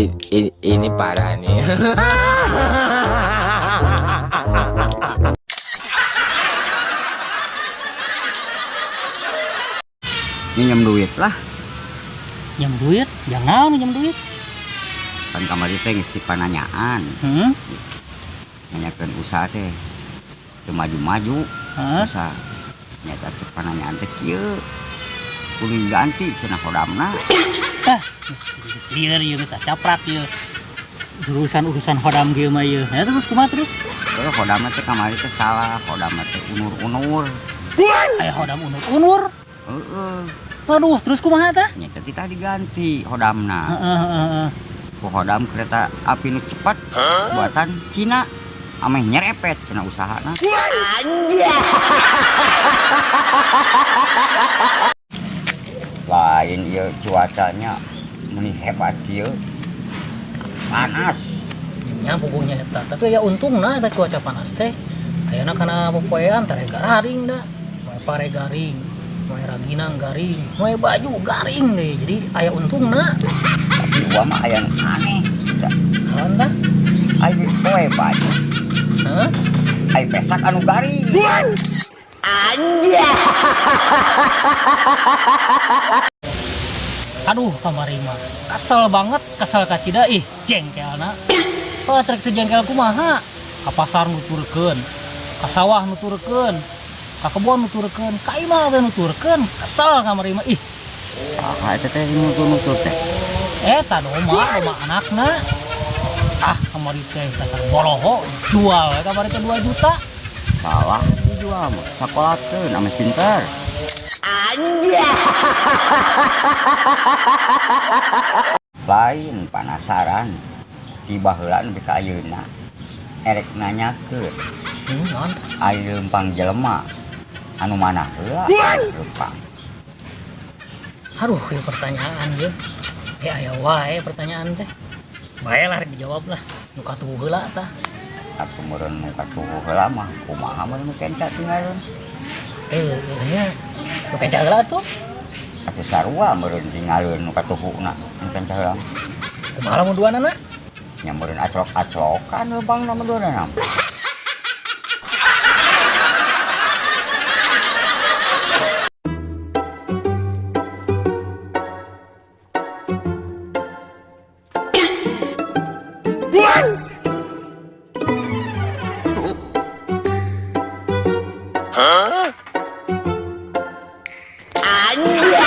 Ini parah nih. Minjem duit lah. Nyam duit? Jangan nyam duit. Kan kamari teh geus dipananyaan. Nanyakeun usaha teh teu maju-maju. Usaha nyata cek pananyaan teh kieu. Kudu ganti cenah hodamna. Geus lieur ieu geus caprak ieu. Urusan hodam ge mah ieu. Ya terus kumaha terus? Hodamna teh kamari teh salah, hodamna teh unur-unur. Aya hodam unur-unur. Heeh. Waduh, terus kumaha tah? Nyata kita diganti hodamna. Ku hodam kereta api nu cepat buatan Cina. Ameh nyerepet cenah usahana. Lain ieu cuacanya meni hebat ieu. Panas. Nya puguhnya eta, tapi ya untungna eta cuaca panas teh. Ayeuna kana popoean tare garing da. Moe pare garing, moe ranginang garing, moe baju garing deh. Jadi aya untungna. Tapi gua mah aya nu aneh. Naon tah? Aya poe baju. Hah? Aya pesak anu garing. Anjay. Aduh, kamari mah kesel banget, kesel ka Cida ih, jengkelna. Trek teu jengkel kumaha? Ka pasar nuturkeun, ka sawah nuturkeun, ka kebon nuturkeun, ka imah teh nuturkeun. Kesel kamari mah ih. Eta teh nutur-nutur teh. Eta doma anakna. Kamari teh dasar boloho jual kamari teh 2 juta. Salah dijual mah sakolakeun ame pinter. Anjay. Lain penasaran tiba heula nepi ka ayeuna erek nanyakeun Naon? aya leumpang jelema anu mana heula leumpang. Aduh, ieu pertanyaan ge. Aya wae pertanyaan teh. Bae lah dijawab lah. Nu katuhu heula tah. Aku meureun nu katuhu heula mah kumaha mun nu kenca tinggalin. Nya nu kenca heula tuh. Atuh sarua meureun tinggalin nu katuhuna nu kenca heula. Kumaha lamun duanana? Nya meureun aclok-aclokan leumpang na meureunna. Anjay.